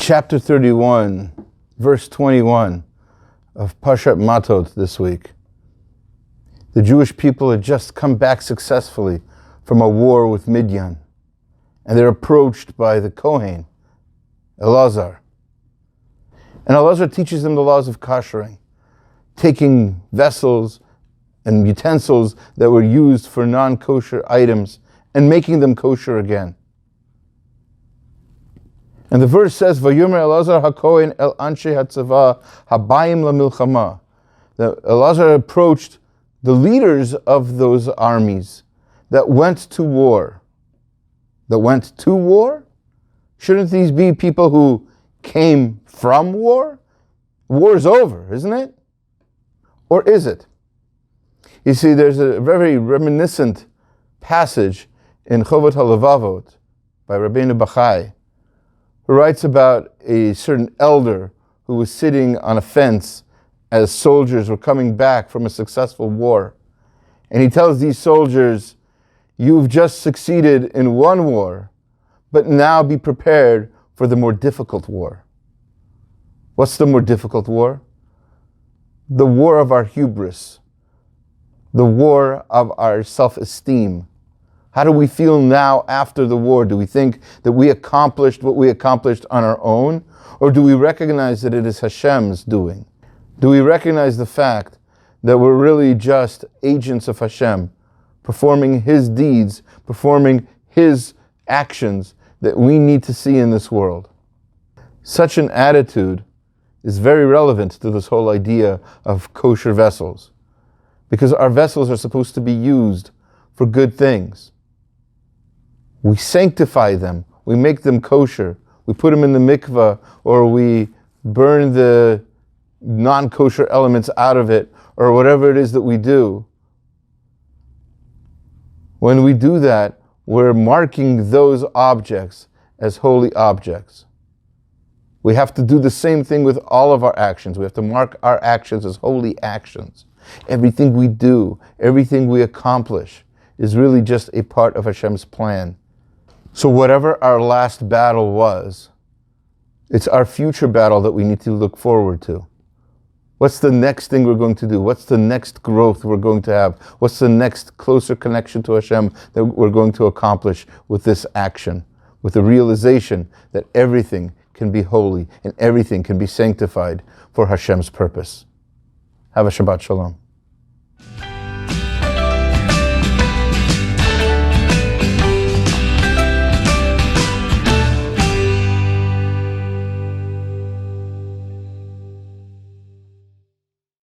chapter 31, verse 21 of Parshiot Matot this week, the Jewish people had just come back successfully from a war with Midian, and they're approached by the Kohen, Elazar. And Elazar teaches them the laws of koshering, taking vessels and utensils that were used for non-kosher items and making them kosher again. And the verse says, "Vayomer Elazar haKohen el anshe hatzava habayim lamilchama." That Elazar approached the leaders of those armies that went to war. That went to war? Shouldn't these be people who came from war? War's over, isn't it? Or is it? You see, there's a very reminiscent passage in Chovot HaLevavot by Rabbi Bachai, who writes about a certain elder who was sitting on a fence as soldiers were coming back from a successful war. And he tells these soldiers, "You've just succeeded in one war, but now be prepared for the more difficult war." What's the more difficult war? The war of our hubris, the war of our self-esteem. How do we feel now after the war? Do we think that we accomplished what we accomplished on our own? Or do we recognize that it is Hashem's doing? Do we recognize the fact that we're really just agents of Hashem, performing His deeds, performing His actions that we need to see in this world? Such an attitude is very relevant to this whole idea of kosher vessels, because our vessels are supposed to be used for good things. We sanctify them, we make them kosher, we put them in the mikveh, or we burn the non-kosher elements out of it, or whatever it is that we do. When we do that, we're marking those objects as holy objects. We have to do the same thing with all of our actions. We have to mark our actions as holy actions. Everything we do, everything we accomplish is really just a part of Hashem's plan. So whatever our last battle was, it's our future battle that we need to look forward to. What's the next thing we're going to do? What's the next growth we're going to have? What's the next closer connection to Hashem that we're going to accomplish with this action? With the realization that everything can be holy and everything can be sanctified for Hashem's purpose. Have a Shabbat Shalom.